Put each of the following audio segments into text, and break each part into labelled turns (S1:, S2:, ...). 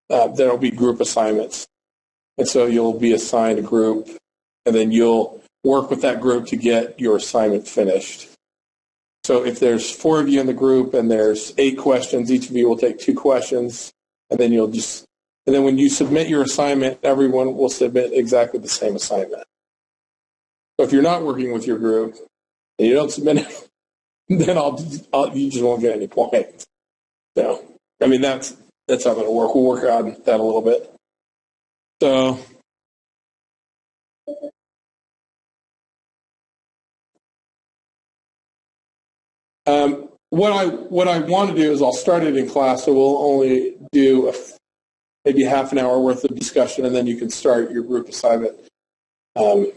S1: there will be group assignments. And so you'll be assigned a group, and then you'll work with that group to get your assignment finished. So if there's 4 of you in the group and there's 8 questions, each of you will take 2 questions, and then then when you submit your assignment, everyone will submit exactly the same assignment. So if you're not working with your group and you don't submit it, then you just won't get any points. So, I mean, that's how it'll work. We'll work on that a little bit. So, what I want to do is I'll start it in class, so we'll only do maybe half an hour worth of discussion, and then you can start your group assignment. We'll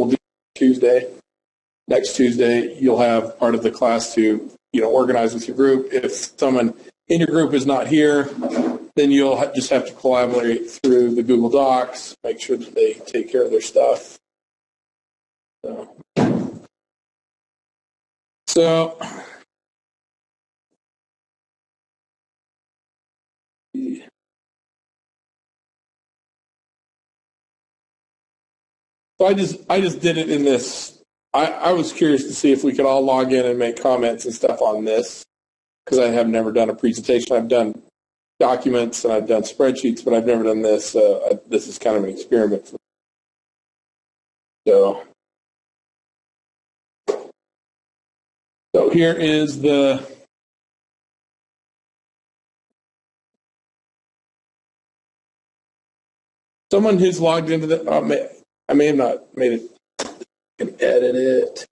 S1: do Tuesday. Next Tuesday, you'll have part of the class to organize with your group. If someone in your group is not here, then you'll just have to collaborate through the Google Docs, make sure that they take care of their stuff. So I just did it in this. I was curious to see if we could all log in and make comments and stuff on this, because I have never done a presentation. I've done documents and I've done spreadsheets, but I've never done this. This is kind of an experiment for me. So here is someone who's logged into the. I may have not made it. I can edit it.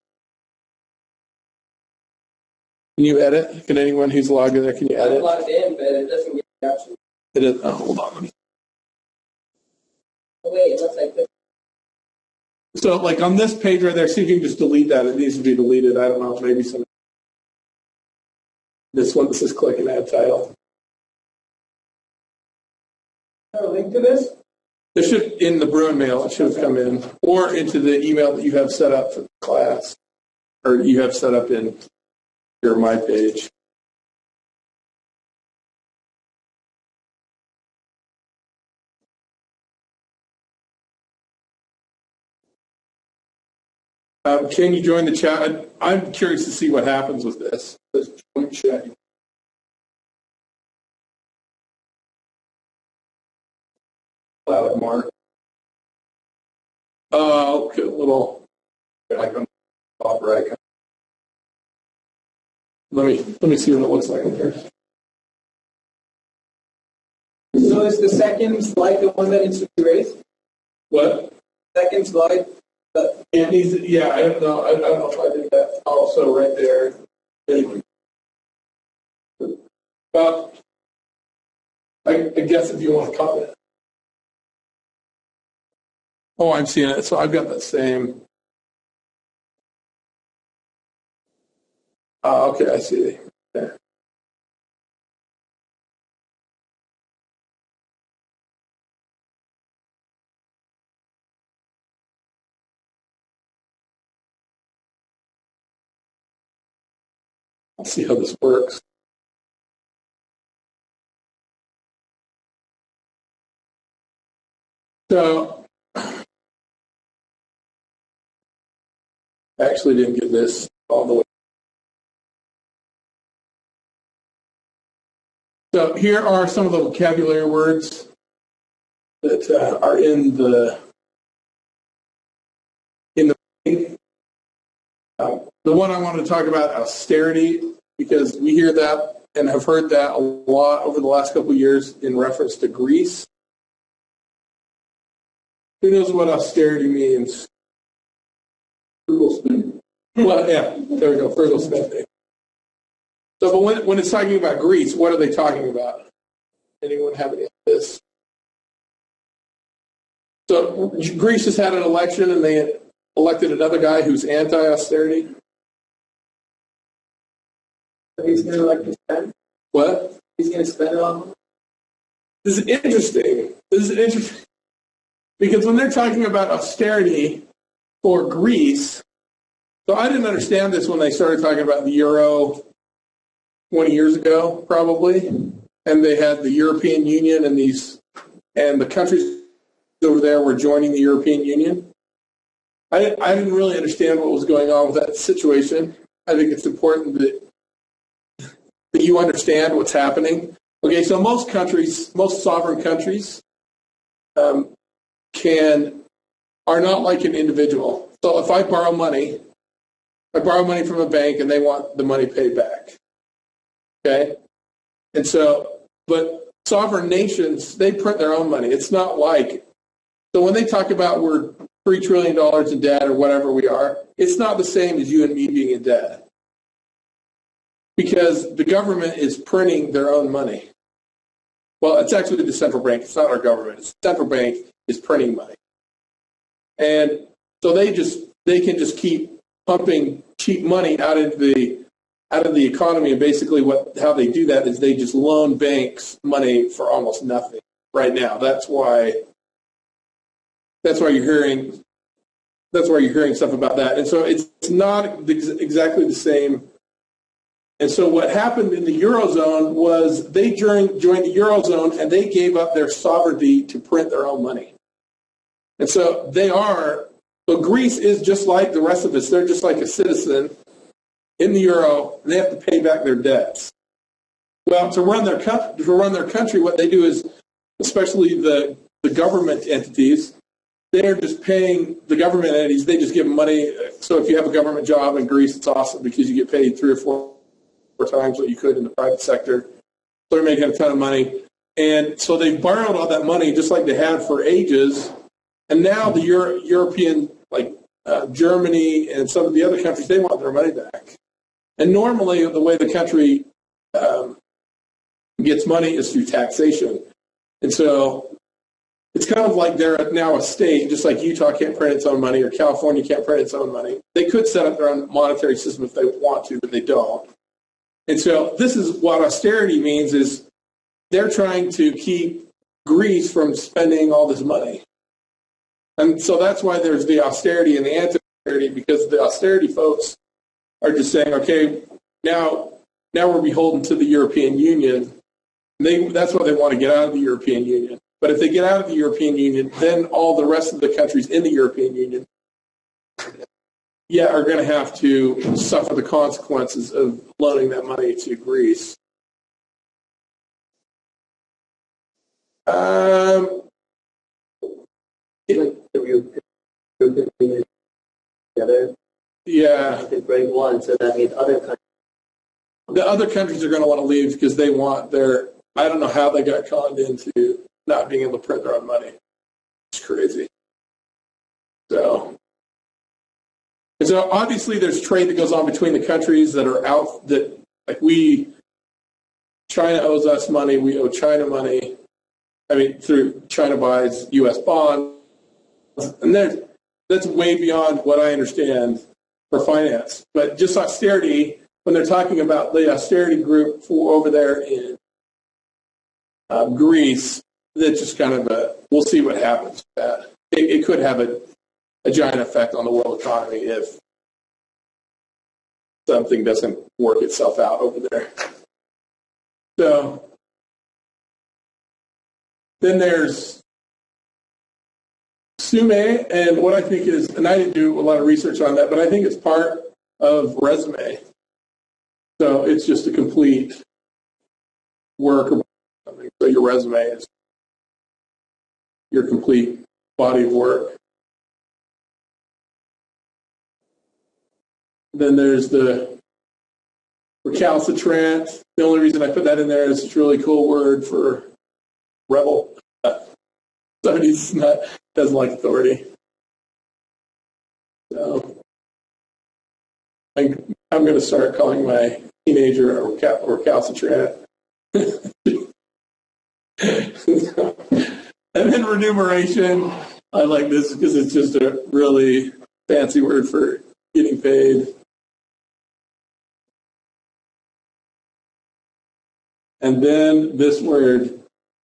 S1: Can you edit? Can anyone who's logged in there, can you edit?
S2: I'm logged in, but it doesn't give the option.
S1: It is. Oh, hold on.
S2: Oh, wait, it looks like this.
S1: So, like on this page right there, see if you can just delete that. It needs to be deleted. I don't know, maybe some. This one, this is click and add title.
S2: A link to this?
S1: There should, in the Bruin mail, it should have come in, or into the email that you have set up for the class, or you have set up in your My Page. Can you join the chat? I'm curious to see what happens with this. Join chat. Allow mark. Okay, a little icon, top right. Let me see what it looks like in here.
S2: So is the second slide the one that needs to be raised?
S1: What?
S2: Second slide.
S1: It needs. Yeah, I don't know. I don't know if I did that. Also, right there. Anyway. I guess if you want to comment. Oh, I'm seeing it. So I've got that same. Okay, I see. There. I'll see how this works. So I actually didn't get this all the way. So here are some of the vocabulary words that are in the the one I want to talk about, austerity, because we hear that and have heard that a lot over the last couple of years in reference to Greece. Who knows what austerity means? Frugal spending. Well, yeah, there we go, frugal spending. So, but when it's talking about Greece, what are they talking about? Anyone have any of this? So Greece has had an election and they elected another guy who's anti-austerity.
S2: He's going to like to spend.
S1: What?
S2: He's going to spend it on.
S1: This is interesting. Because when they're talking about austerity for Greece, so I didn't understand this when they started talking about the euro, 20 years ago, probably, and they had the European Union and the countries over there were joining the European Union. I didn't really understand what was going on with that situation. I think it's important that you understand what's happening. Okay, so most sovereign countries, are not like an individual. So if I borrow money from a bank and they want the money paid back. Okay? And so, but sovereign nations, they print their own money. It's not like, so when they talk about we're $3 trillion in debt or whatever we are, it's not the same as you and me being in debt. Because the government is printing their own money. Well, it's actually the central bank. It's not our government. It's the central bank is printing money. And so they can just keep pumping cheap money out of the economy, and basically how they do that is they just loan banks money for almost nothing right now. That's why you're hearing stuff about that. And so it's not exactly the same. And so what happened in the Eurozone was they joined the Eurozone and they gave up their sovereignty to print their own money. And so Greece is just like the rest of us. They're just like a citizen in the Euro, and they have to pay back their debts. Well, to run their country, what they do is, especially the government entities, they're just paying the government entities. They just give them money. So if you have a government job in Greece, it's awesome because you get paid 3 or 4 times what you could in the private sector. So they're making a ton of money. And so they borrowed all that money just like they had for ages. And now the European, like Germany and some of the other countries, they want their money back. And normally the way the country gets money is through taxation. And so it's kind of like they're now a state, just like Utah can't print its own money or California can't print its own money. They could set up their own monetary system if they want to, but they don't. And so this is what austerity means, is they're trying to keep Greece from spending all this money. And so that's why there's the austerity and the anti-austerity, because the austerity folks are just saying, okay, now we're beholden to the European Union. That's why they want to get out of the European Union. But if they get out of the European Union, then all the rest of the countries in the European Union, are going to have to suffer the consequences of loaning that money to Greece. Yeah.
S3: Break one, so that means
S1: the other countries are going to want to leave because they want their. I don't know how they got conned into not being able to print their own money. It's crazy. So obviously there's trade that goes on between the countries that are out. That like China owes us money. We owe China money. I mean, through China buys U.S. bonds, and that's way beyond what I understand for finance. But just austerity, when they're talking about the austerity group over there in Greece, that's just kind of we'll see what happens with that. It could have a giant effect on the world economy if something doesn't work itself out over there. So then there's Sume, and what I think is, and I didn't do a lot of research on that, but I think it's part of resume. So it's just a complete work or something. So your resume is your complete body of work. Then there's the recalcitrant. The only reason I put that in there is it's a really cool word for rebel. Somebody doesn't like authority. So I'm going to start calling my teenager a recalcitrant. And then remuneration. I like this because it's just a really fancy word for getting paid. And then this word.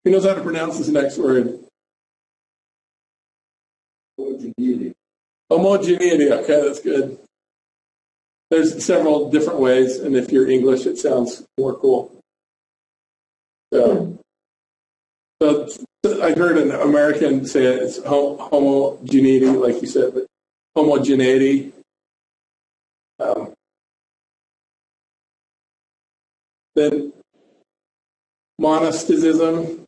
S1: Who knows how to pronounce this next word? Homogeneity. Okay, that's good. there's several different ways, and if you're English, it sounds more cool. So I heard an American say it's homogeneity, like you said, but homogeneity. Then monasticism.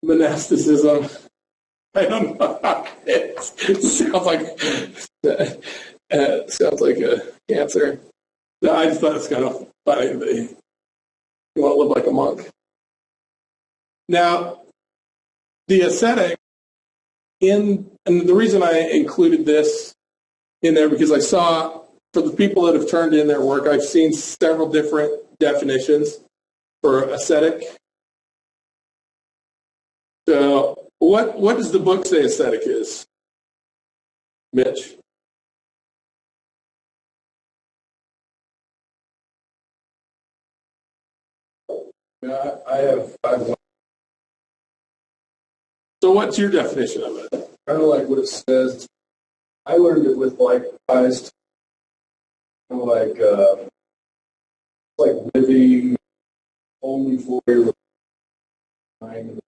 S1: Monasticism. I don't know. It sounds like a cancer. I just thought it's kind of funny. You want to live like a monk. Now, the ascetic, and the reason I included this in there because I saw, for the people that have turned in their work, I've seen several different definitions for ascetic. So what does the book say ascetic is? Mitch?
S3: Yeah, I have.
S1: So what's your definition of it?
S3: Kind of like what it says. I learned it with like eyes, like living only for your mind.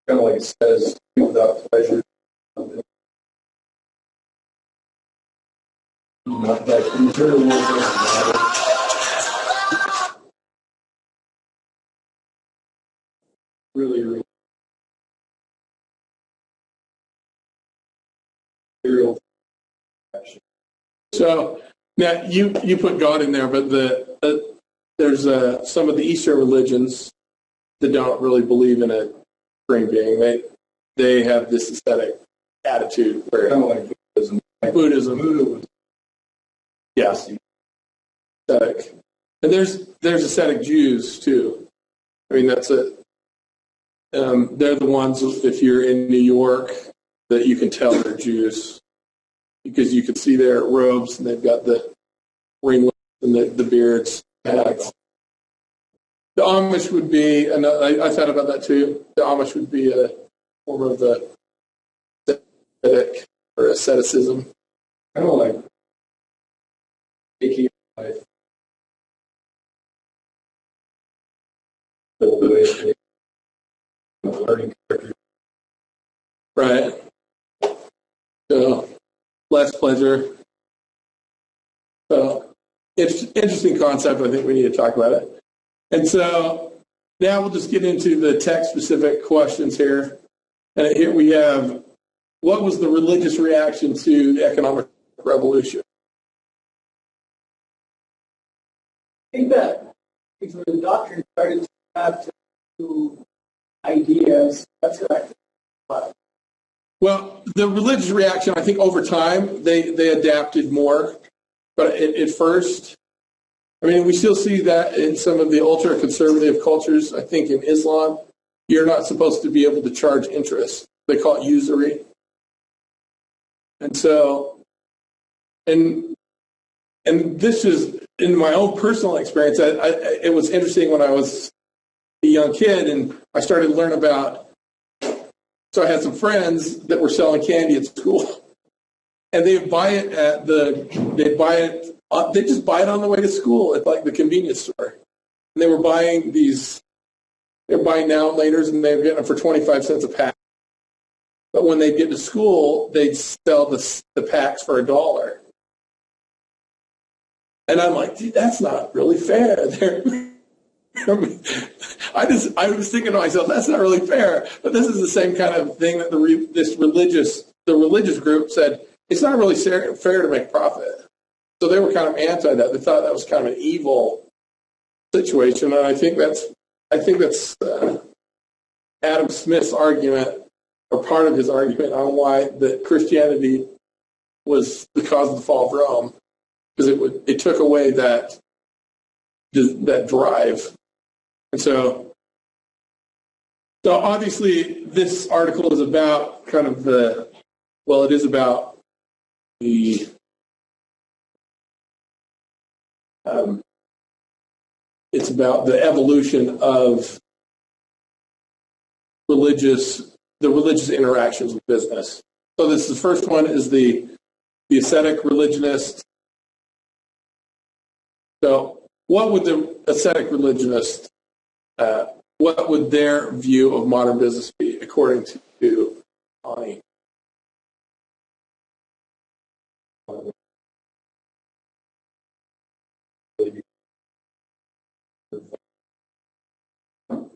S3: Kind of like it says, without pleasure. Not that the material world doesn't matter. Really, really.
S1: So now you put God in there, but there's some of the Eastern religions that don't really believe in a supreme being. They have this ascetic attitude where
S3: Kind of like Buddhism.
S1: Buddhism. Yes, ascetic, and there's ascetic Jews too. I mean that's it. They're the ones, if you're in New York, that you can tell they're Jews because you can see their robes and they've got the ringlets and the beards. Hats. The Amish would be, and I thought about that too. The Amish would be a form of the ascetic or asceticism.
S3: Kind of like making life. Learning character.
S1: Right. So, less pleasure. So, it's an interesting concept. I think we need to talk about it. And so, now we'll just get into the text-specific questions here. And here we have, what was the religious reaction to the economic revolution?
S2: I think that because the doctrine started to have two ideas, that's correct.
S1: Well, the religious reaction, I think over time, they adapted more. But at first, I mean, we still see that in some of the ultra-conservative cultures. I think in Islam, you're not supposed to be able to charge interest. They call it usury. And so, and this is, in my own personal experience, it was interesting when I was a young kid and I started to learn about, so I had some friends that were selling candy at school. And they buy it they just buy it on the way to school at like the convenience store. And they were buying now and laters and they were getting them for 25 cents a pack. But when they'd get to school, they'd sell the packs for $1. And I'm like, dude, that's not really fair. I was thinking to myself, that's not really fair. But this is the same kind of thing that the religious group said, it's not really fair to make profit. So they were kind of anti that. They thought that was kind of an evil situation. And I think that's Adam Smith's argument, or part of his argument on why that Christianity was the cause of the fall of Rome, because it took away that drive. And so obviously this article is about kind of it is about it's about the evolution of the religious interactions with business. So this is the first one is the ascetic religionist. So what would the ascetic religionist, what would their view of modern business be, according to Ani?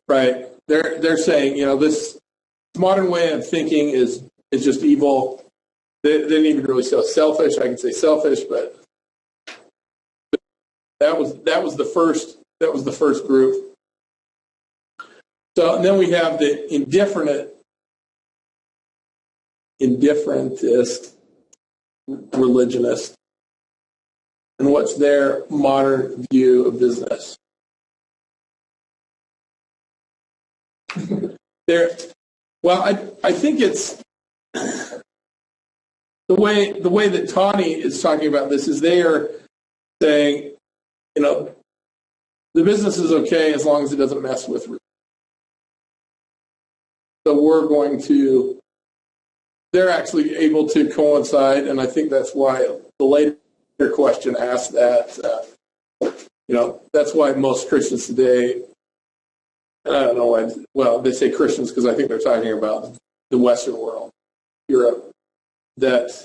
S1: Right. They're saying, this modern way of thinking is just evil. They didn't even really say selfish. I can say selfish, but that was the first group. So and then we have the indifferentist religionist, and what's their modern view of business? I think it's the way that Tani is talking about this is they are saying, the business is okay as long as it doesn't mess with. So they're actually able to coincide, and I think that's why the later question asked that. That's why most Christians today, I don't know why, well, they say Christians because I think they're talking about the Western world, Europe, that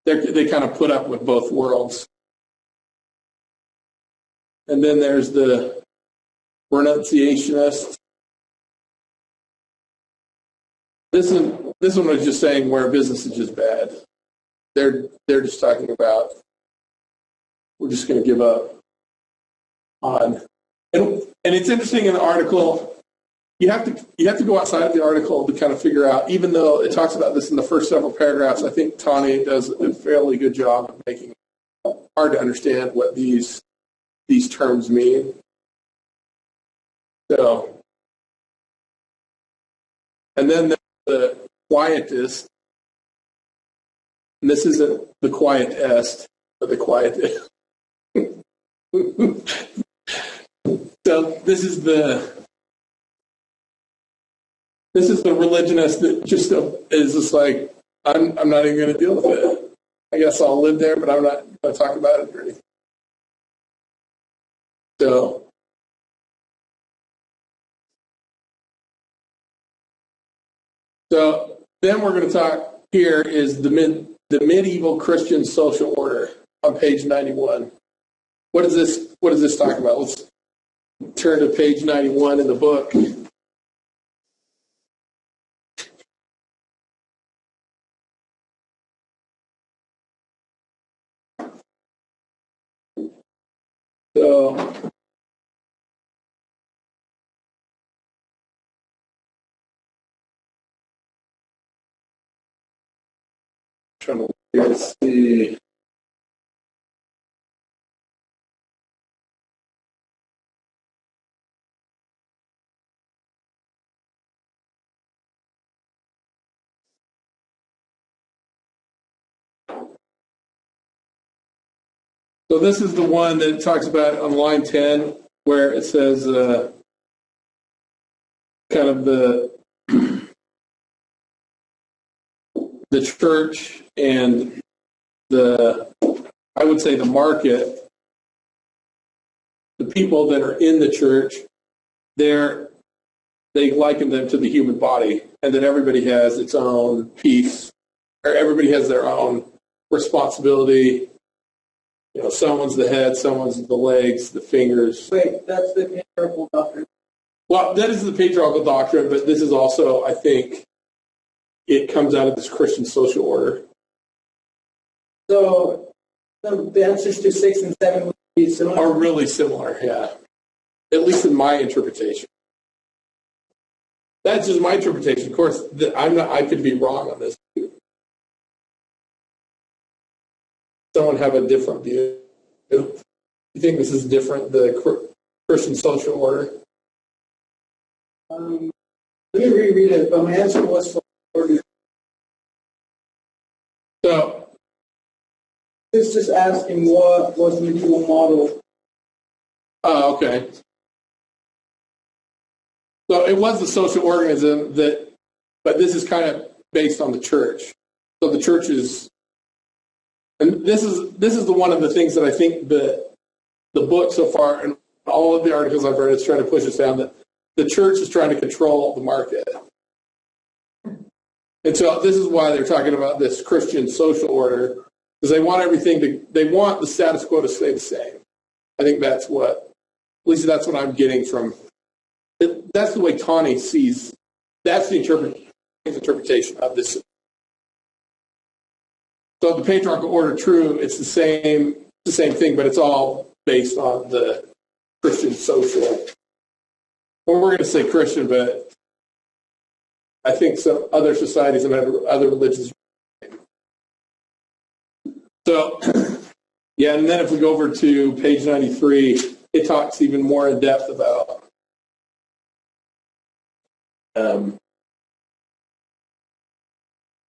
S1: they kind of put up with both worlds. And then there's the renunciationist. This one was just saying where business is just bad. They're just talking about we're just going to give up on. And it's interesting in the article. You have to go outside of the article to kind of figure out. Even though it talks about this in the first several paragraphs, I think Tani does a fairly good job of making it hard to understand what these terms mean. So, and then the quietist, and this isn't the quietist, but the quietist. So this is the religionist that just is just like, I'm not even going to deal with it. I guess I'll live there, but I'm not going to talk about it or anything. So then we're going to talk here is the medieval Christian social order on page 91. What is this talking about? Let's turn to page 91 in the book. So trying to see. So this is the one that talks about on line 10, where it says kind of the church and I would say the market, the people that are in the church, they liken them to the human body, and that everybody has its own piece, or everybody has their own responsibility. Someone's the head, someone's the legs, the fingers.
S2: Wait, that's the patriarchal doctrine.
S1: Well, that is the patriarchal doctrine, but this is also, I think, it comes out of this Christian social order.
S2: So the answers to 6 and 7 would be similar?
S1: Are really similar, yeah. At least in my interpretation. That's just my interpretation. Of course, I could be wrong on this. Someone have a different view. You think this is different, the Christian social order?
S2: Let me reread it, but my answer was for order.
S1: So,
S2: it's just asking what was the medieval model.
S1: Oh, okay. So it was the social organism but this is kind of based on the church. So the church is, and this is the one of the things that I think the book so far and all of the articles I've read is trying to push us down, that the church is trying to control the market. And so this is why they're talking about this Christian social order, because they want they want the status quo to stay the same. I think at least that's what I'm getting from, that's the way Tani sees, that's the interpretation of this. So the patriarchal order, true, it's the same thing, but it's all based on the Christian social. Well, we're going to say Christian, but I think some other societies and other religions. So, yeah, and then if we go over to page 93, it talks even more in depth about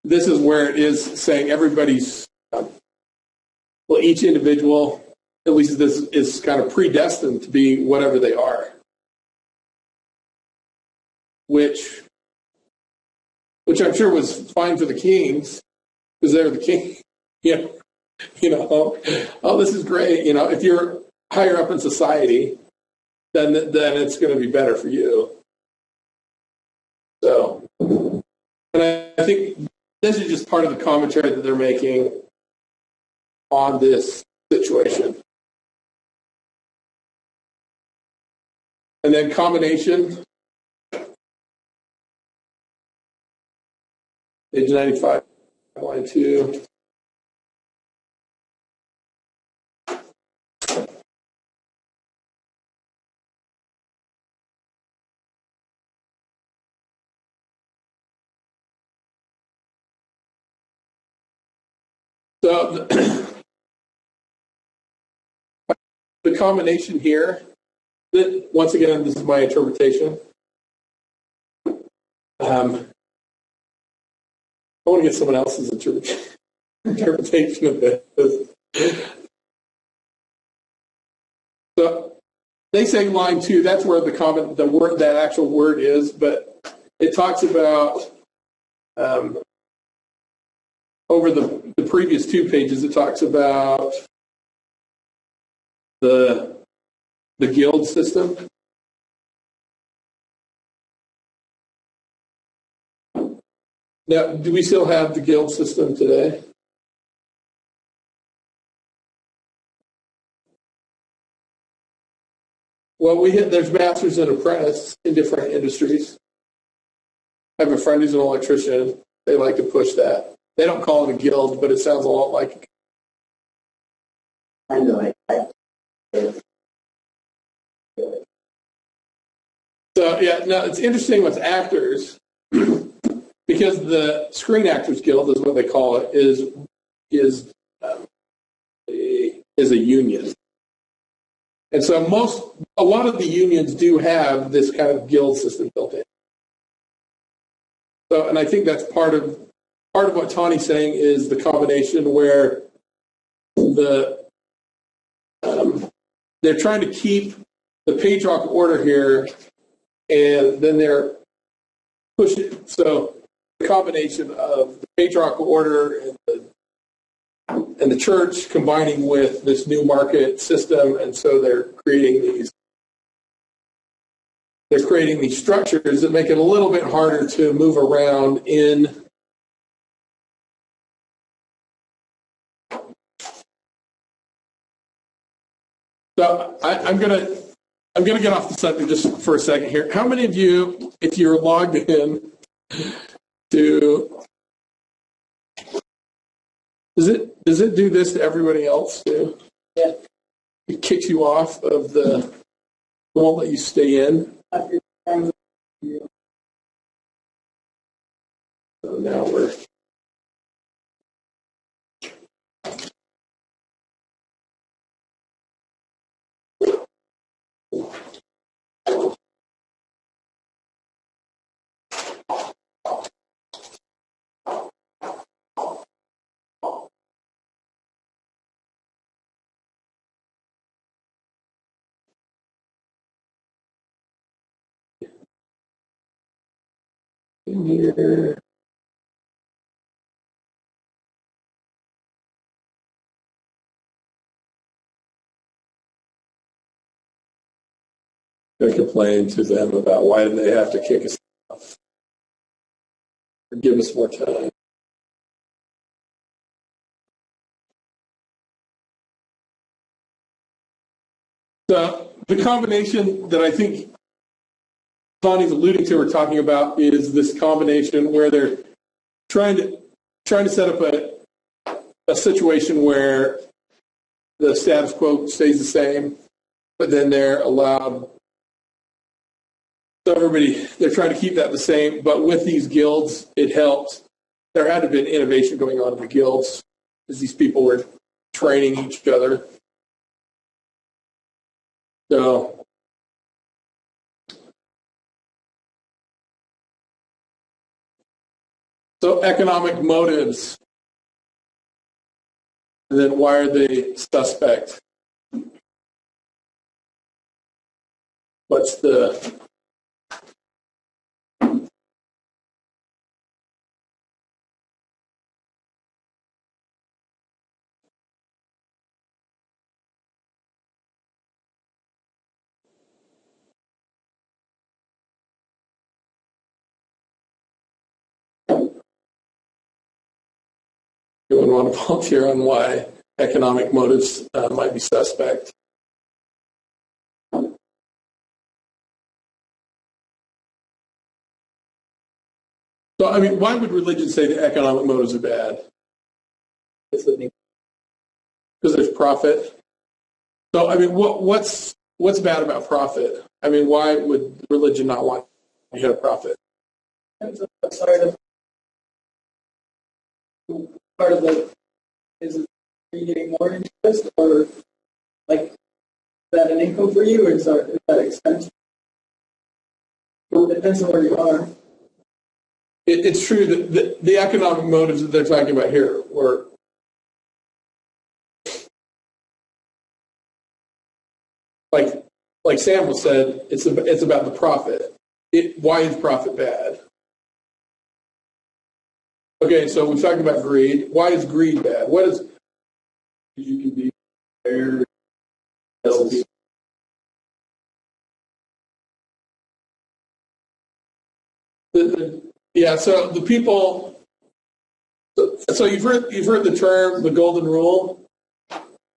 S1: this is where it is saying everybody's, well, each individual, at least this is kind of predestined to be whatever they are, which I'm sure was fine for the kings because they're the king. This is great. If you're higher up in society, then it's going to be better for you. So, and I think this is just part of the commentary that they're making on this situation. And then combination, page 95, line 2. So the combination here, once again, this is my interpretation. I want to get someone else's interpretation of this. So they say line 2, that's where that actual word is, but it talks about over the previous 2 pages, it talks about the guild system. Now, do we still have the guild system today? Well, there's masters and apprentices in different industries. I have a friend who's an electrician. They like to push that. They don't call it a guild, but it sounds a lot like.
S4: I know it.
S1: So yeah, no, it's interesting with actors because the Screen Actors Guild is what they call it is a union, and so a lot of the unions do have this kind of guild system built in. So, and I think that's part of what Tani's saying is the combination where they're trying to keep the patriarchal order here, and then they're pushing. So the combination of the patriarchal order and the church combining with this new market system, and so they're creating these structures that make it a little bit harder to move around in. So I'm gonna get off the subject just for a second here. How many of you, if you're logged in to, does it do this to everybody else too?
S2: Yeah.
S1: It kicks you off of it won't let you stay in. So now we're. In here. going to complain to them about why did they have to kick us off or give us more time. The combination that I think Connie's alluding to or talking about is this combination where they're trying to set up a situation where the status quo stays the same, but then they're allowed. So they're trying to keep that the same, but with these guilds, it helps. There had to have been innovation going on in the guilds as these people were training each other. So economic motives. And then why are they suspect? What's the... Anyone want to volunteer on why economic motives might be suspect? So, I mean, why would religion say that economic motives are bad? Because there's profit. So, I mean, what's bad about profit? I mean, why would religion not want to get a profit?
S2: Part of the is are you getting more interest, or like is that an income for you, or is that expense? It depends on where you are.
S1: It's true that the economic motives that they're talking about here were like Samuel said, it's about the profit. Why is profit bad? Okay, so we've talked about greed. Why is greed bad? What is...
S3: You can be fair.
S1: Yeah, so the people... So you've heard the term, the golden rule.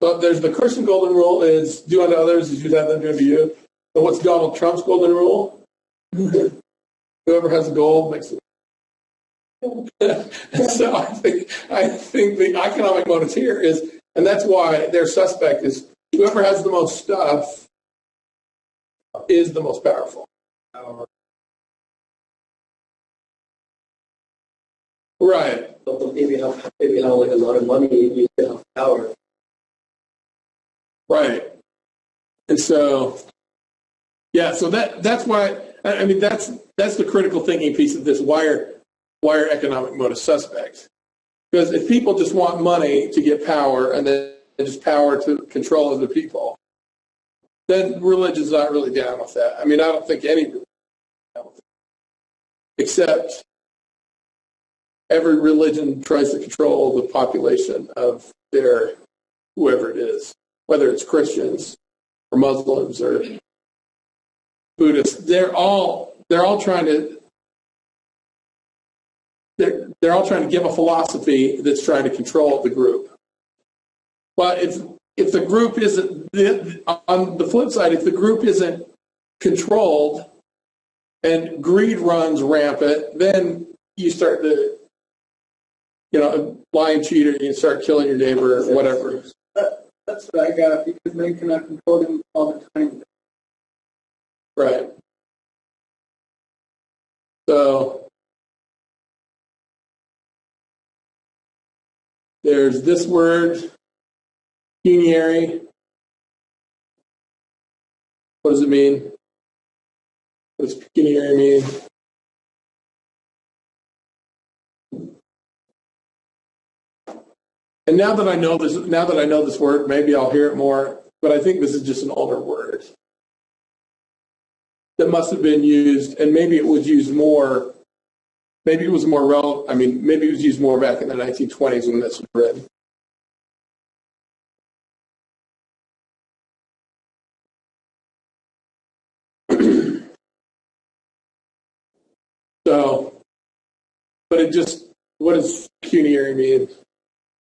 S1: So there's the Christian golden rule is do unto others as you'd have them do unto you. So what's Donald Trump's golden rule? Whoever has a goal makes it. So I think the economic motive here is, and that's why their suspect is whoever has the most stuff is the most powerful. Right.
S4: If you have like a lot of money, you still have power.
S1: Right. And so, yeah. So that's why. I mean, that's the critical thinking piece of this. Why are economic motives suspect? Because if people just want money to get power and then just power to control other people, then religion's not really down with that. I mean, I don't think any religion is down with it. Except every religion tries to control the population of their whoever it is, whether it's Christians or Muslims or Buddhists. They're all trying to give a philosophy that's trying to control the group. But if the group isn't, on the flip side, if the group isn't controlled and greed runs rampant, then you start to, lie and cheat, or you start killing your neighbor or whatever.
S2: That's what I got, because they cannot control them all the time.
S1: Right. So there's this word, pecuniary. What does it mean? What does pecuniary mean? And now that I know this word, maybe I'll hear it more, but I think this is just an older word that must have been used, and maybe it was used more. Maybe it was more relevant. I mean, maybe it was used more back in the 1920s when this was written. So, but it just, what does pecuniary mean?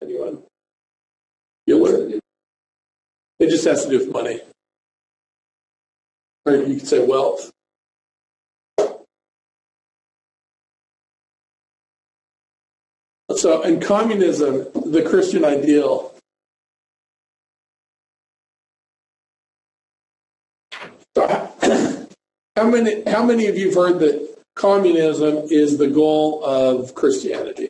S1: Anyone? You'll learn it. It just has to do with money. Or you could say wealth. So in communism, the Christian ideal. So how many of you have heard that communism is the goal of Christianity?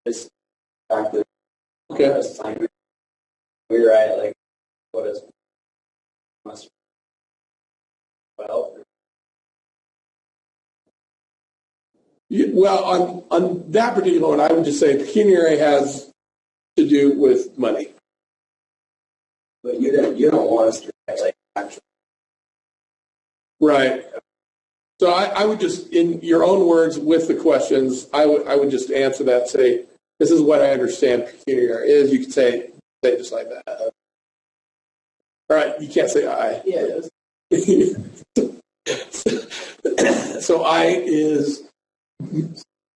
S4: It's back to
S1: Okay.
S4: assignment. We're at like what is must well.
S1: Well, on that particular one, I would just say pecuniary has to do with money.
S4: But you don't want us to like actually.
S1: Right. So I would just, in your own words, with the questions, I would just answer that. Say, this is what I understand pecuniary is. You could say it just like that. All right. You can't say I.
S2: Yeah.
S1: So I is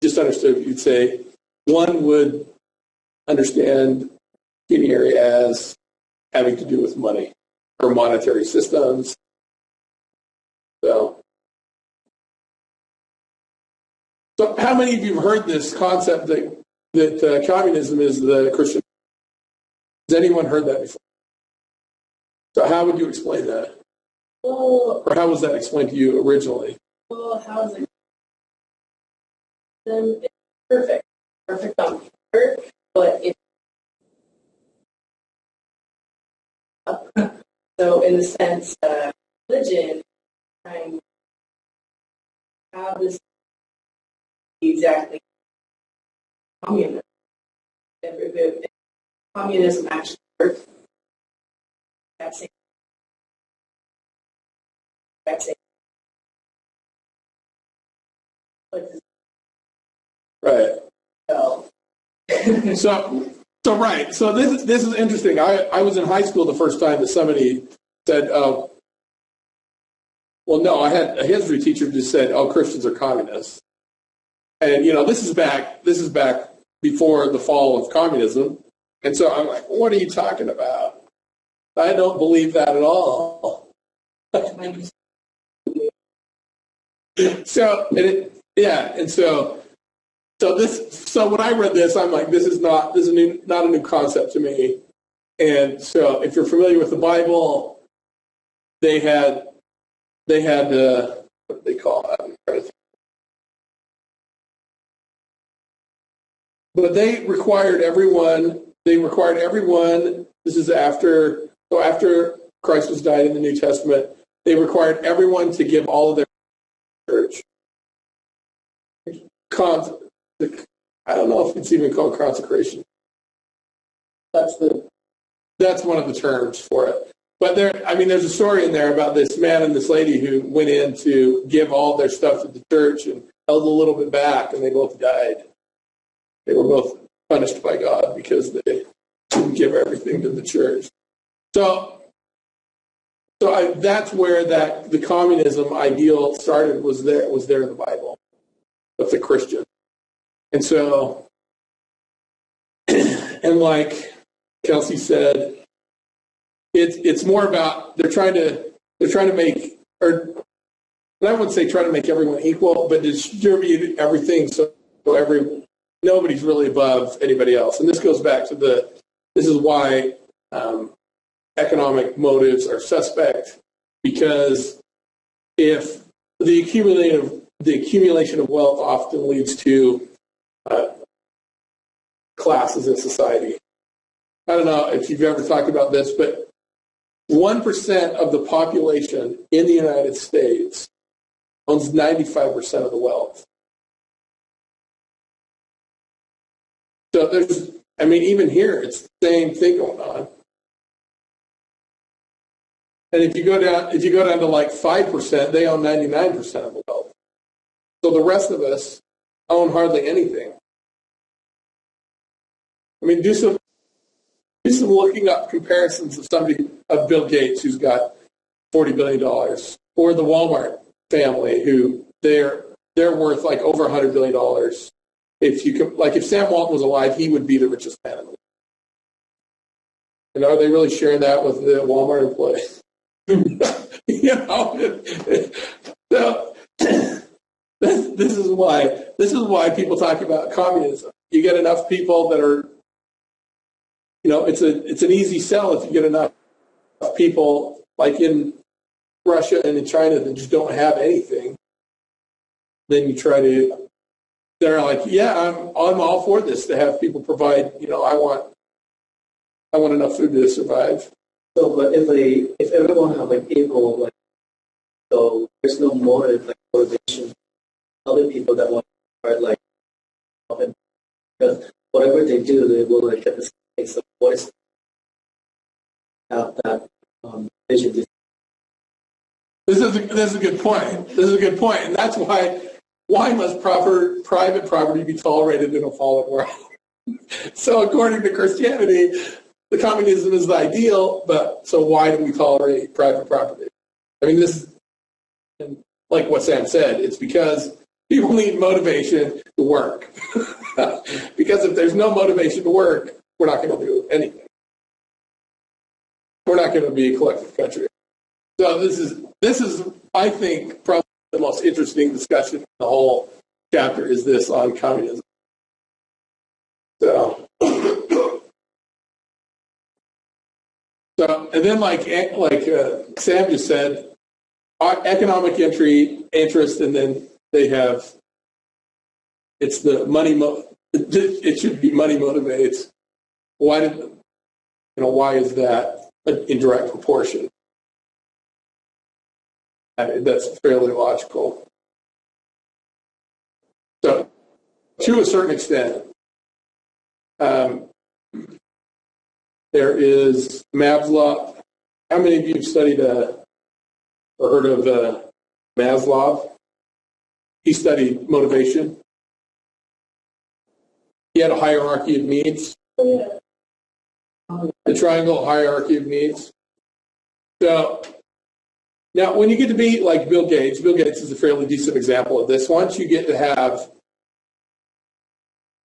S1: just understood. You'd say one would understand pecuniary as having to do with money or monetary systems. So how many of you have heard this concept that communism is the Christian? Has anyone heard that before? So how would you explain that?
S2: Well,
S1: Or how was that explained to you originally?
S2: how is it? It's perfect on paper, but it's so in the sense, religion trying to have this exactly communism. If communism actually works, that's it.
S1: Right.
S2: So,
S1: So right. So this is interesting. I was in high school the first time that somebody said, "Oh, well, no." I had a history teacher just said, "Oh, Christians are communists," and this is back before the fall of communism, and so I'm like, "What are you talking about? I don't believe that at all." So when I read this, I'm like, this is not a new concept to me. And so if you're familiar with the Bible, they had what do they call it? I'm trying to think. But they required everyone. This is after Christ was died in the New Testament. They required everyone to give all of their church. I don't know if it's even called consecration. That's one of the terms for it. But there's a story in there about this man and this lady who went in to give all their stuff to the church and held a little bit back, and they both died. They were both punished by God because they didn't give everything to the church. So that's where the communism ideal started. Was there in the Bible with the Christian. And so, and like Kelsey said, it's more about they're trying to make, or I wouldn't say try to make everyone equal, but distribute everything so nobody's really above anybody else. And this goes back to this is why economic motives are suspect, because if the accumulation of wealth often leads to classes in society. I don't know if you've ever talked about this, but 1% of the population in the United States owns 95% of the wealth. So even here, it's the same thing going on. And if you go down to like 5%, they own 99% of the wealth. So the rest of us own hardly anything. I mean, do some looking up comparisons of Bill Gates, who's got $40 billion, or the Walmart family, who they're worth like over $100 billion. If you could, like, if Sam Walton was alive, he would be the richest man in the world. And are they really sharing that with the Walmart employees? You know, so this is why people talk about communism. You get enough people that are, you know, it's an easy sell if you get enough people like in Russia and in China that just don't have anything. Then you try to. They're like, yeah, I'm all for this, to have people provide. You know, I want enough food to survive.
S5: So, but if everyone have like equal, like, so there's no more like motivation. Other people that want to start like, because whatever they do, they will like get the same. So what is that vision?
S1: This is a good point. And that's why must private property be tolerated in a fallen world? So according to Christianity, the communism is the ideal, but so why do we tolerate private property? I mean, this is like what Sam said. It's because people need motivation to work. Because if there's no motivation to work, we're not going to do anything. We're not going to be a collective country. So this is, I think, probably the most interesting discussion in the whole chapter is this on communism. So and then like Sam just said, economic interest, and then they have, it's the money. It should be money motivates. Why is that in direct proportion? That's fairly logical. So, to a certain extent, there is Maslow. How many of you have studied or heard of Maslow? He studied motivation. He had a hierarchy of needs. The triangle hierarchy of needs. So, now, when you get to be like Bill Gates is a fairly decent example of this. Once you get to have,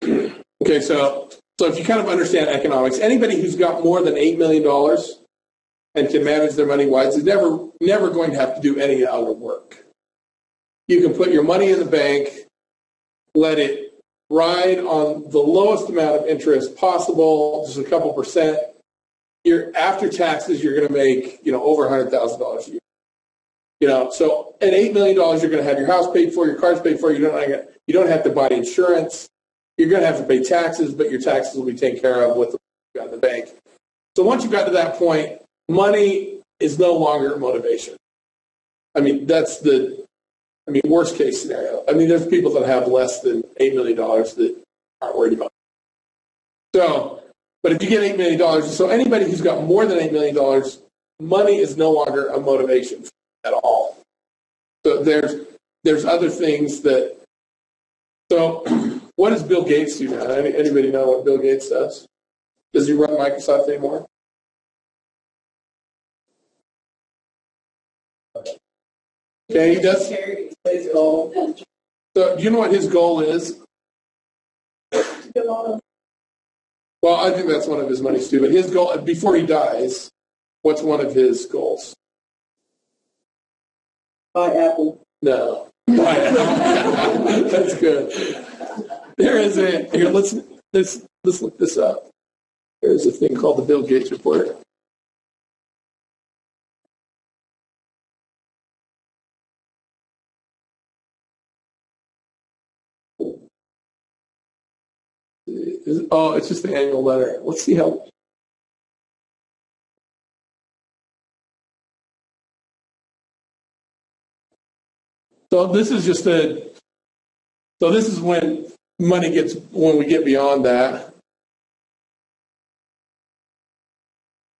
S1: okay, so if you kind of understand economics, anybody who's got more than $8 million and can manage their money wise is never going to have to do any outer work. You can put your money in the bank, let it ride on the lowest amount of interest possible, just a couple percent. After taxes, you're going to make, over $100,000 a year. So at $8 million, you're going to have your house paid for, your car's paid for. You don't have to buy insurance. You're going to have to pay taxes, but your taxes will be taken care of with the bank. So once you got to that point, money is no longer motivation. I mean, that's worst case scenario. I mean, there's people that have less than $8 million that aren't worried about it. So, but if you get $8 million, so anybody who's got more than $8 million, money is no longer a motivation at all. So there's other things that. So what does Bill Gates do now? Anybody know what Bill Gates does? Does he run Microsoft anymore? Okay, he does.
S2: His goal.
S1: So do you know what his goal is? Well, I think that's one of his money too. But his goal before he dies, what's one of his goals?
S2: Buy Apple.
S1: No. That's good. There is here. Let's look this up. There's a thing called the Bill Gates Report. Oh, it's just the annual letter. Let's see how. So this is just so this is when when we get beyond that.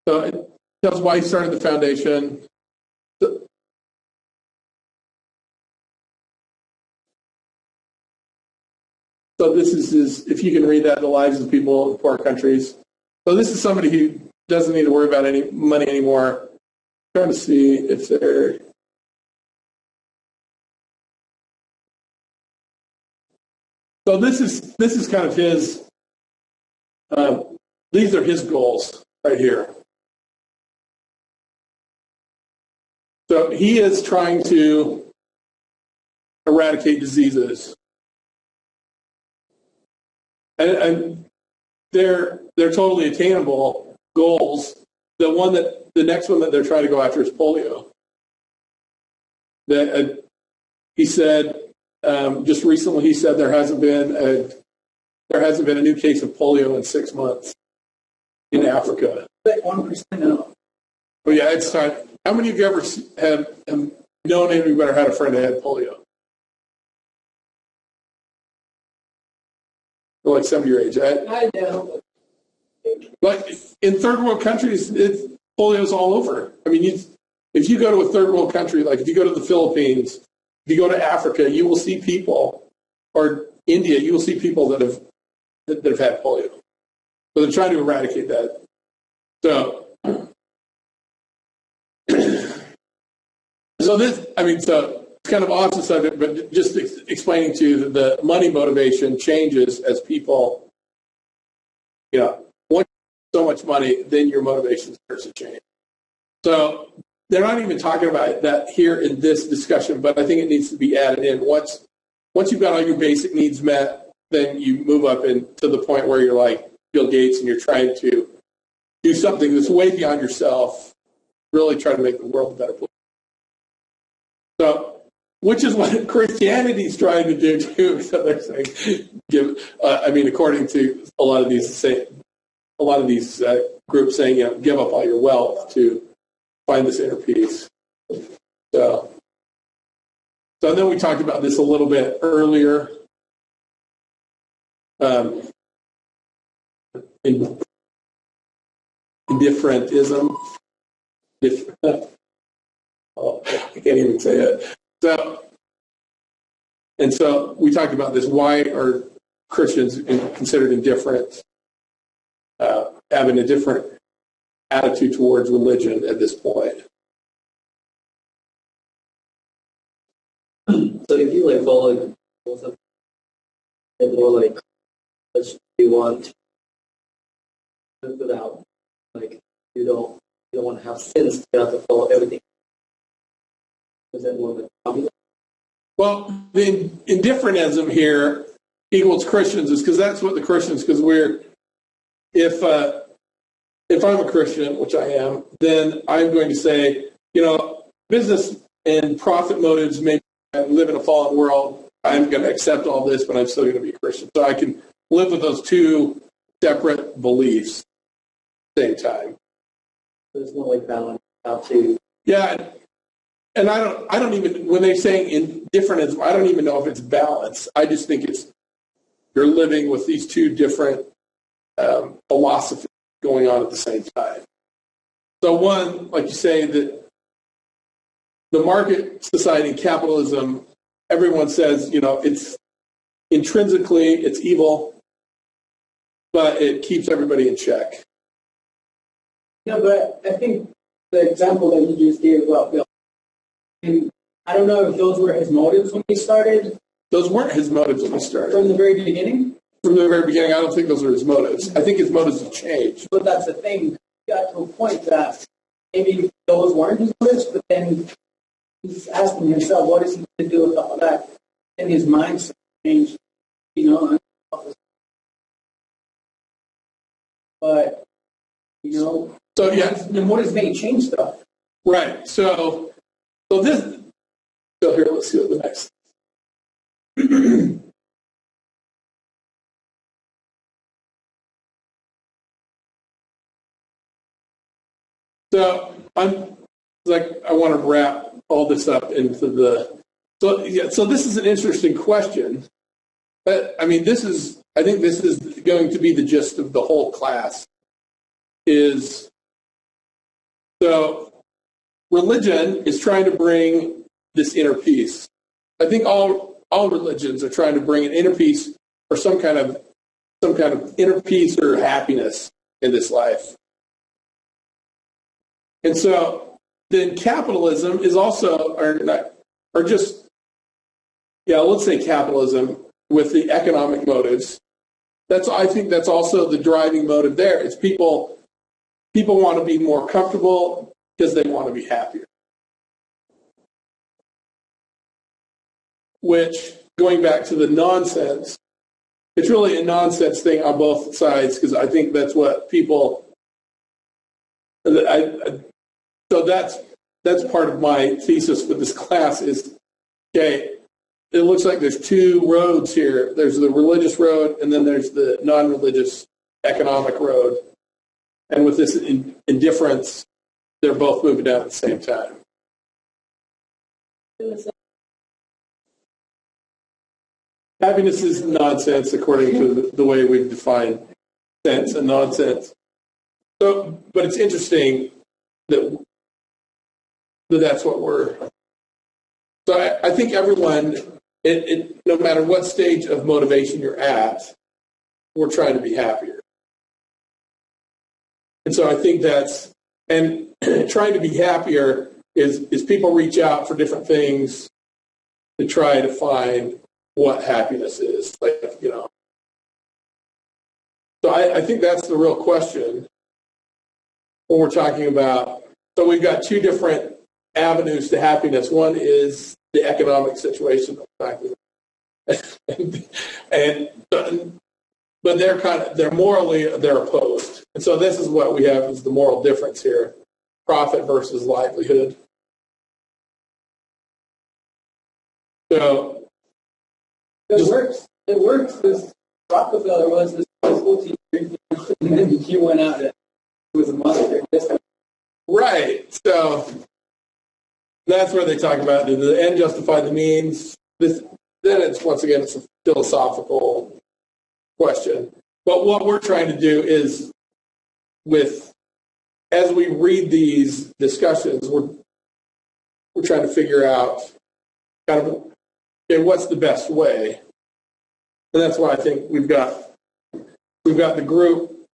S1: So it tells why he started the foundation. So this is if you can read that, the lives of people in poor countries. So this is somebody who doesn't need to worry about any money anymore. I'm trying to see if they're. So this is kind of his. These are his goals right here. So he is trying to eradicate diseases, and they're totally attainable goals. The next one that they're trying to go after is polio. He said just recently. He said there hasn't been a new case of polio in 6 months in Africa.
S2: Like 1% now.
S1: Oh yeah, it's time. How many of you ever have known anybody or had a friend that had polio? Or like some of your age.
S2: I know.
S1: Like in third world countries, polio's all over. I mean, if you go to a third world country, like if you go to the Philippines, if you go to Africa, you will see people, or India, you will see people that have had polio. So they're trying to eradicate that. So it's kind of off the subject, but just explaining to you that the money motivation changes as people, once you have so much money, then your motivation starts to change. So they're not even talking about that here in this discussion, but I think it needs to be added in. Once you've got all your basic needs met, then you move up to the point where you're like Bill Gates and you're trying to do something that's way beyond yourself, really try to make the world a better place. So, which is what Christianity's trying to do too. So they're saying, according to a lot of these groups saying, give up all your wealth to find this inner peace. So then we talked about this a little bit earlier. Indifferentism. I can't even say it. So we talked about this. Why are Christians considered indifferent, having a different attitude towards religion at this point?
S5: So if you follow both of them, more what you want without you don't want to have sins, you have to follow everything. Is that more of a problem?
S1: Well, the indifferentism here equals Christians is because that's what the Christians, because if I'm a Christian, which I am, then I'm going to say, business and profit motives may live in a fallen world. I'm going to accept all this, but I'm still going to be a Christian. So I can live with those two separate beliefs at the same time.
S5: There's no balance out to.
S1: Yeah. And I don't even, when they're saying indifferentism, I don't even know if it's balance. I just think you're living with these two different philosophies going on at the same time. So one, like you say, that the market society, capitalism, everyone says, it's intrinsically, it's evil, but it keeps everybody in check.
S2: Yeah, but I think the example that you just gave about Bill, and I don't know if those were his motives when he started.
S1: Those weren't his motives when he started.
S2: From the very beginning?
S1: From the very beginning, I don't think those are his motives. I think his motives have changed.
S2: But that's the thing. He got to a point that maybe those weren't his motives, but then he's asking himself, what is he going to do with all that? And his mindset changed, But,
S1: so yeah,
S2: the motives may change stuff.
S1: Right. So here, let's see what the next. So I want to wrap all this up into so this is an interesting question. But I think this is going to be the gist of the whole class. So religion is trying to bring this inner peace. I think all religions are trying to bring an inner peace or some kind of inner peace or happiness in this life. And so then capitalism is also, let's say capitalism with the economic motives. I think that's also the driving motive there. It's people want to be more comfortable because they want to be happier. Which, going back to the nonsense, it's really a nonsense thing on both sides, because I think that's what people. So that's part of my thesis for this class is, okay, it looks like there's two roads here. There's the religious road, and then there's the non-religious economic road. And with this indifference, they're both moving down at the same time. Happiness is nonsense according to the way we've defined sense and nonsense. So, but it's interesting that that's what we're. So I think everyone, no matter what stage of motivation you're at, we're trying to be happier. And so I think that's, and trying to be happier is people reach out for different things to try to find what happiness is. Like, you know. So I think that's the real question when we're talking about, so we've got two different avenues to happiness. One is the economic situation, but they're morally, they're opposed. And so this is what we have is the moral difference here, profit versus livelihood. So
S2: it works. It works because Rockefeller was the school teacher, and then he went out and he was a monster.
S1: Right. So that's where they talk about did the end justify the means. Then it's once again it's a philosophical question. But what we're trying to do is, as we read these discussions, we're trying to figure out kind of, okay, what's the best way? And that's why I think we've got the group,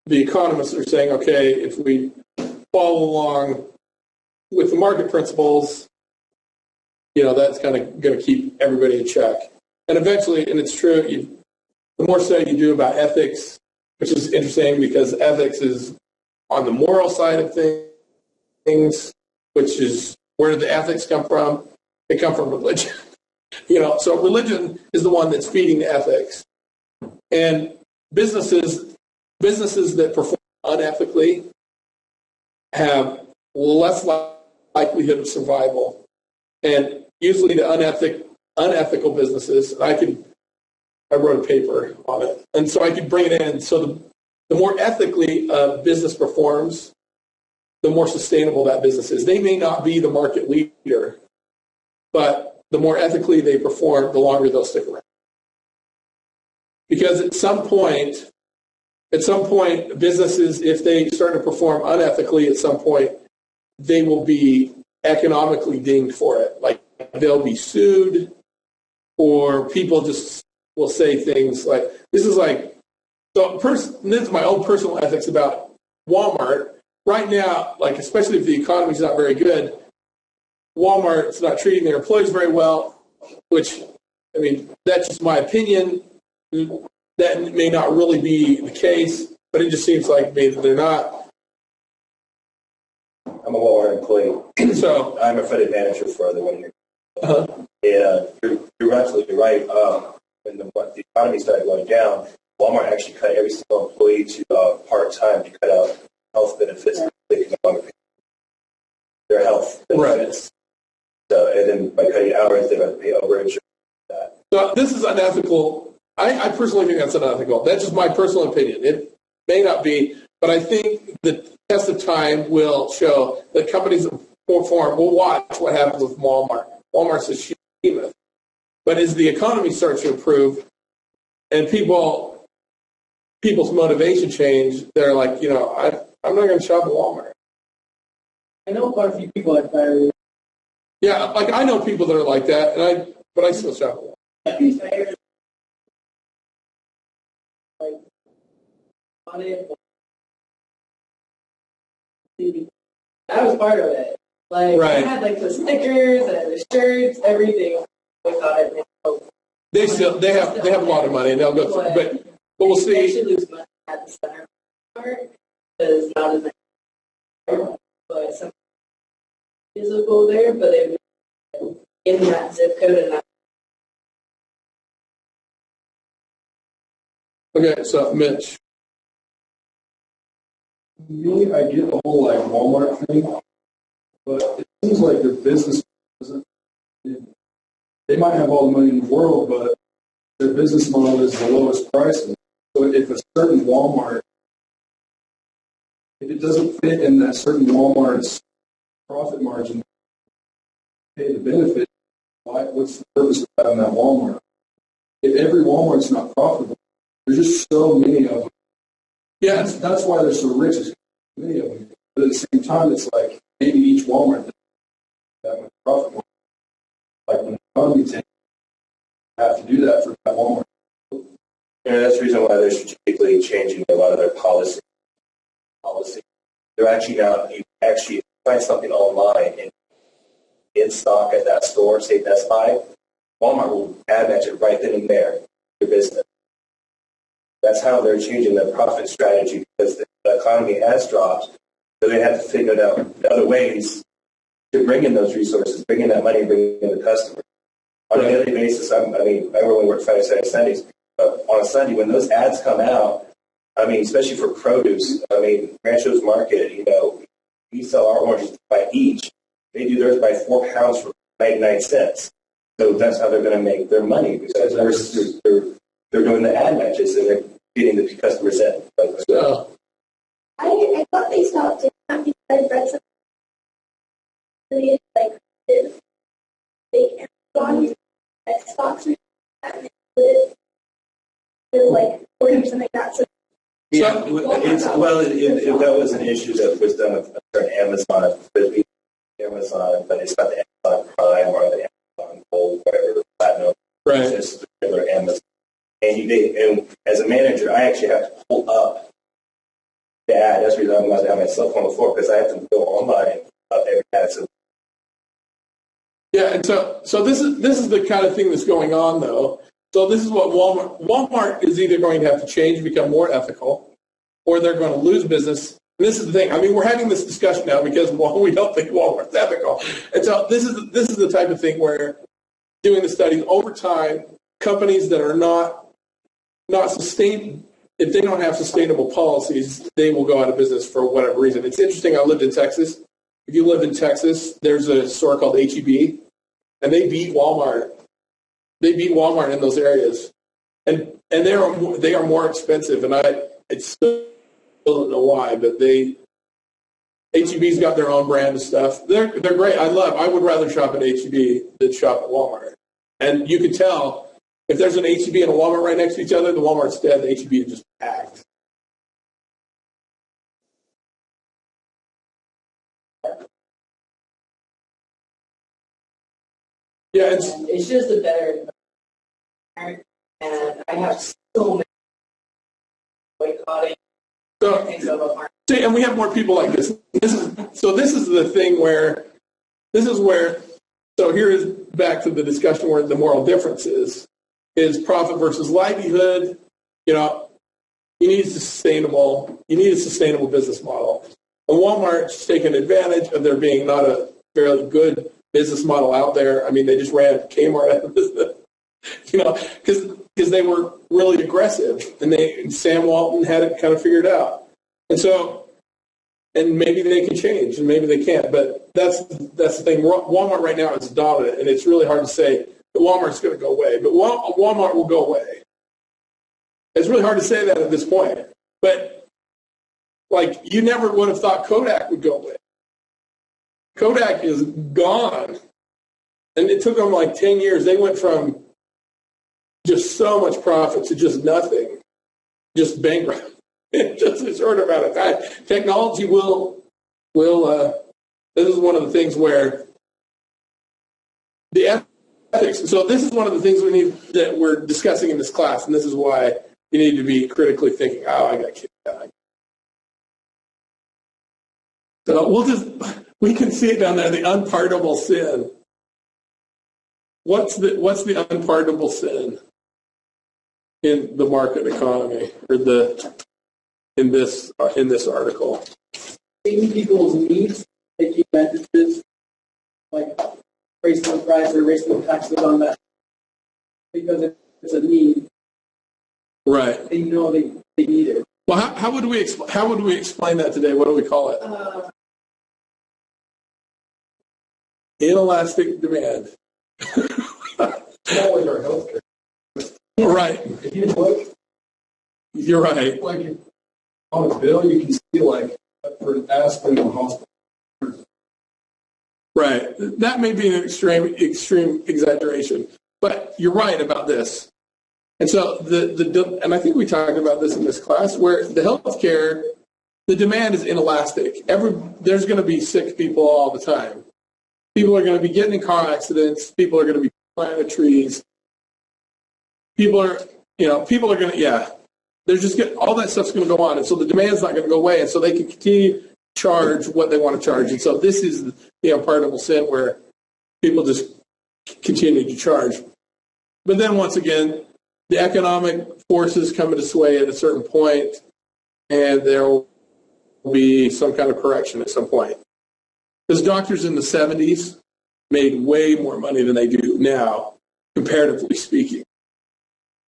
S1: the economists are saying, okay, if we follow along with the market principles, you know, that's kind of going to keep everybody in check. And eventually, and it's true, the more study you do about ethics, which is interesting because ethics is on the moral side of things, which is where did the ethics come from? They come from religion. You know, so religion is the one that's feeding the ethics. And businesses that perform unethically have less likelihood of survival. And usually the unethical businesses, I wrote a paper on it, and so I could bring it in. So the more ethically a business performs, the more sustainable that business is. They may not be the market leader, but the more ethically they perform, the longer they'll stick around. Because at some point, businesses, if they start to perform unethically, at some point, they will be economically dinged for it. Like they'll be sued, or people just will say things like, this is my own personal ethics about Walmart. Right now, like especially if the economy's not very good, Walmart's not treating their employees very well, which, I mean, that's just my opinion. That may not really be the case, but it just seems like maybe they're not.
S6: I'm a Walmart employee,
S1: so
S6: I'm a credit manager for the 1 year.
S1: Uh-huh.
S6: Yeah, you're absolutely right. When the economy started going down, Walmart actually cut every single employee to part-time to cut out health benefits. They could no longer pay their health benefits. Right. So, and then by cutting hours, they have to pay overage.
S1: So this is unethical. I personally think that's unethical. That's just my personal opinion. It may not be, but I think the test of time will show that companies that perform. We'll watch what happens with Walmart. Walmart's a behemoth. But as the economy starts to improve and people's motivation change, they're like, you know, I'm not going to shop at Walmart.
S2: I know quite a few people like that.
S1: Yeah, like I know people that are like that, but I still shop at Walmart.
S2: That was part of it. Like, right. I had like the stickers and the shirts, everything. We thought it made
S1: they have a lot of money, and they'll go through. But we'll
S2: They
S1: see.
S2: actually lose money at the center part because not as many, but some physical there, but they in that zip code and that.
S1: Okay, so Mitch.
S3: Me, I get the whole like Walmart thing, but it seems like their business doesn't. They might have all the money in the world, but their business model is the lowest prices. So if a certain Walmart, if it doesn't fit in that certain Walmart's profit margin, pay the benefit, what's the purpose of having that Walmart? If every Walmart's not profitable, there's just so many of them. Yeah, that's why they're so rich. There's many of them. But at the same time, it's like maybe each Walmart doesn't have that much profit margin. Like when the economy tanks, you have to do that for that Walmart.
S6: That's the reason why they're strategically changing a lot of their policy. They're actually now, you actually find something online and in stock at that store, say Best Buy, Walmart will ad match it right then and there, your business. That's how they're changing their profit strategy because the economy has dropped. So they have to figure out other ways to bring in those resources, bring in that money, bring in the customer. On a daily basis, I remember when we worked Friday, Saturday, Sundays, on a Sunday, when those ads come out, especially for produce, Rancho's Market, we sell our oranges by each. They do theirs by 4 pounds for 99 cents. So that's how they're going to make their money because they're doing the ad matches and they're getting the customers in.
S1: So,
S7: I thought they stopped doing that because I read some really like big Amazon stocks or that like 40 or something like that. So
S6: Yeah, that was an issue that was done with Amazon, but it's not the Amazon Prime or the Amazon Gold, whatever, Platinum.
S1: right.
S6: It's just the regular Amazon. And as a manager, I actually have to pull up the ad. That's the reason I'm not on my cell phone before, because I have to go online up every ad. So
S1: Yeah, and so this is the kind of thing that's going on, though. So this is what Walmart is either going to have to change and become more ethical, or they're going to lose business. And this is the thing. We're having this discussion now because we don't think Walmart's ethical. And so this is the type of thing where doing the studies over time, companies that are not sustained, if they don't have sustainable policies, they will go out of business for whatever reason. It's interesting. I lived in Texas. If you live in Texas, there's a store called HEB, and they beat Walmart. They beat Walmart in those areas, and they are more expensive. And I still don't know why, but HEB's got their own brand of stuff. They're great. I would rather shop at HEB than shop at Walmart. And you can tell if there's an HEB and a Walmart right next to each other, the Walmart's dead. The HEB is just packed. Yeah,
S2: It's just a better environment, and I have so many boycotting things about market.
S1: See, and we have more people like this. This is the thing where so here is back to the discussion where the moral difference is profit versus livelihood. You need a sustainable business model. And Walmart's taken advantage of there being not a fairly good business model out there. They just ran Kmart out of business, because they were really aggressive, and Sam Walton had it kind of figured out. And maybe they can change, and maybe they can't. But that's the thing. Walmart right now is dominant, and it's really hard to say that Walmart's going to go away. But Walmart will go away. It's really hard to say that at this point. But you never would have thought Kodak would go away. Kodak is gone. And it took them 10 years. They went from just so much profit to just nothing, just bankrupt in just a short amount of time. Technology will this is one of the things where the ethics. So this is one of the things that we're discussing in this class, and this is why you need to be critically thinking, I got kicked out. So we can see it down there, the unpardonable sin. what's the unpardonable sin in the market economy, or in this article?
S2: Taking people's needs, taking advantages, like raising the price or raising the taxes on that because it's a need.
S1: Right.
S2: They know they need it.
S1: Well, how would we explain that today? What do we call it? Inelastic demand.
S3: All in our healthcare.
S1: Right.
S3: If you look,
S1: You're right.
S3: like on a bill, you can see like for aspirin in the hospital.
S1: Right. That may be an extreme exaggeration, but you're right about this. And so and I think we talked about this in this class, where the healthcare, the demand is inelastic. There's going to be sick people all the time. People are going to be getting in car accidents. People are going to be planting trees. People are going to, there's just all that stuff's going to go on. And so the demand's not going to go away. And so they can continue to charge what they want to charge. And so this is the unpardonable sin, where people just continue to charge. But then once again, the economic forces come into sway at a certain point, and there will be some kind of correction at some point. Because doctors in the 70s made way more money than they do now, comparatively speaking.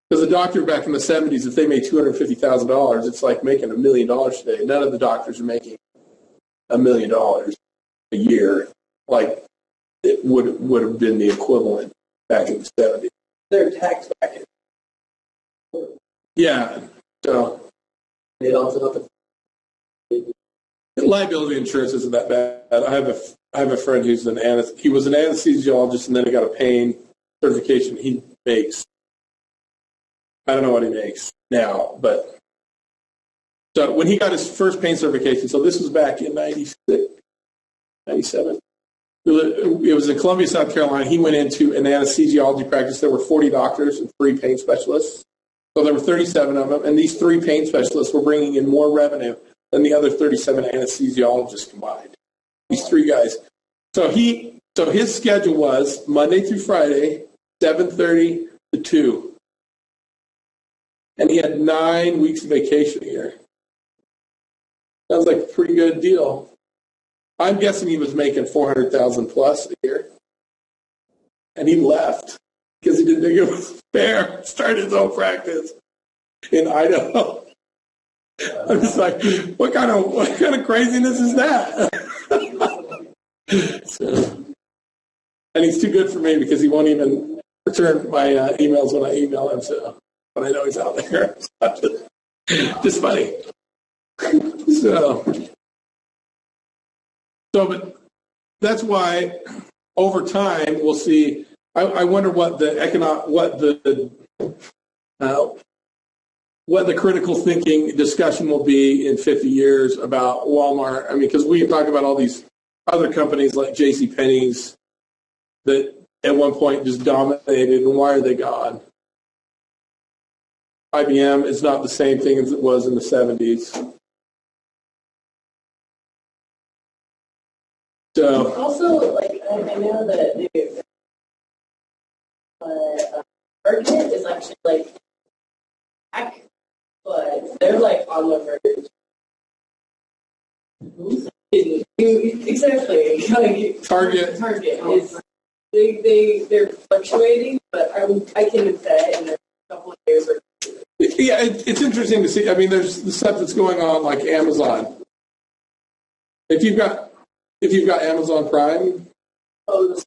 S1: Because a doctor back in the 70s, if they made $250,000, it's like making $1 million today. None of the doctors are making $1 million a year, like it would have been the equivalent back in the 70s.
S2: Their tax bracket.
S1: Yeah. So
S5: They also have
S1: liability insurance isn't that bad. I have a friend who's he was an anesthesiologist, and then he got a pain certification. He makes, I don't know what he makes now, but so when he got his first pain certification, so this was back in 96, 97. It was in Columbia, South Carolina. He went into an anesthesiology practice. There were 40 doctors and 3 pain specialists. So there were 37 of them, and these 3 pain specialists were bringing in more revenue than the other 37 anesthesiologists combined. These 3 guys. So his schedule was Monday through Friday, 7:30 to 2. And he had 9 weeks of vacation a year. Sounds like a pretty good deal. I'm guessing he was making $400,000 plus a year. And he left because he didn't think it was fair. Started his own practice in Idaho. I'm just like, what kind of craziness is that? So, and he's too good for me because he won't even return my emails when I email him. So, but I know he's out there. Just funny. But that's why over time we'll see. I wonder what the critical thinking discussion will be in 50 years about Walmart. I mean, because we talk about all these other companies like JCPenney's that at one point just dominated, and why are they gone? IBM is not the same thing as it was in the 70s. So
S8: also, like, I know that the market is actually like back, but they're like on the verge. Exactly. Like,
S1: Target
S8: is they're fluctuating, but I can bet in a couple of years.
S1: Yeah, it's interesting to see. I mean, there's the stuff that's going on like Amazon. If you've got Amazon Prime.
S8: Oh,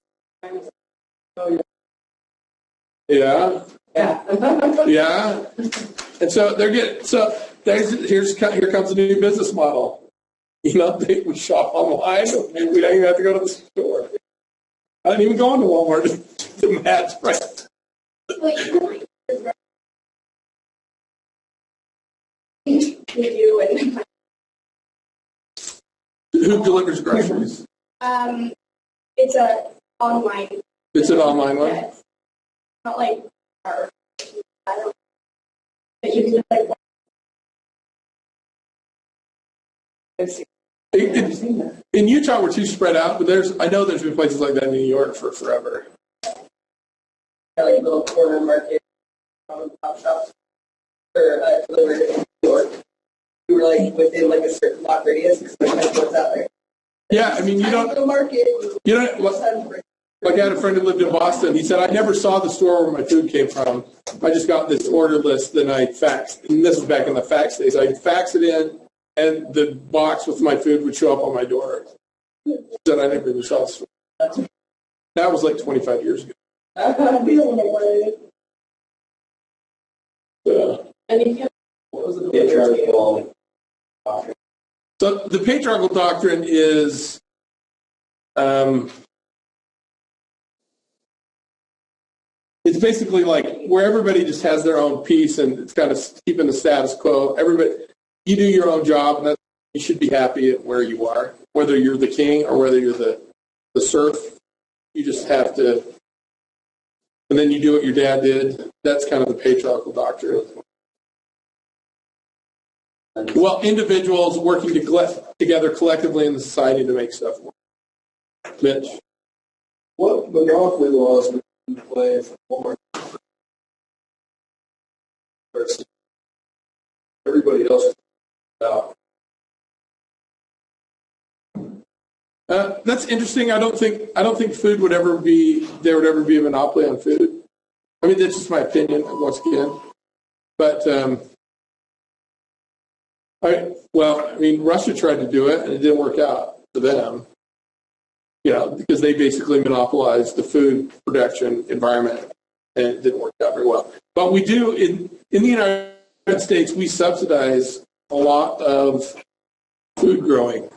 S1: yeah.
S8: Yeah.
S1: Yeah. And so here comes a new business model. You know, we shop online. We don't even have to go to the store. I didn't even go into Walmart to match price. Who delivers groceries?
S7: It's a online.
S1: It's an online one?
S7: Yes. Not like our, I don't, but you can just like.
S1: In Utah, we're too spread out, but I know there's been places like that in New York for forever.
S8: like little corner market, pop shops for delivered in New York. We were like within like a certain block radius because that's what's out there.
S1: Yeah, I mean, you don't.
S8: The market.
S1: You don't. Like I had a friend who lived in Boston. He said, I never saw the store where my food came from. I just got this order list, then I faxed. And this was back in the fax days. I'd fax it in, and the box with my food would show up on my door. He said, I never even saw the store. That was like 25 years ago.
S8: I'm feeling away. And you can.
S4: What was the patriarchal doctrine?
S1: So the patriarchal doctrine is it's basically like where everybody just has their own piece and it's kind of keeping the status quo. Everybody, you do your own job, and you should be happy at where you are, whether you're the king or whether you're the serf. You just have to, and then you do what your dad did. That's kind of the patriarchal doctrine. Well, individuals working together collectively in the society to make stuff work. Mitch?
S3: What monopoly laws would you play for Walmart? Everybody else is out.
S1: That's interesting. I don't think food would ever be there would ever be a monopoly on food. I mean, that's just my opinion once again. But Russia tried to do it and it didn't work out for them. You know, because they basically monopolized the food production environment and it didn't work out very well. But we do in the United States, we subsidize a lot of food growing.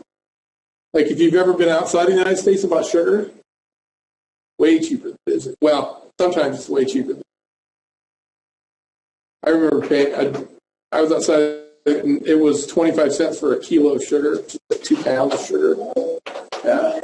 S1: Like if you've ever been outside the United States and bought sugar, way cheaper than it is. Well, sometimes it's way cheaper. I remember paying, I was outside and it was 25 cents for a kilo of sugar, 2 pounds of sugar. Yeah.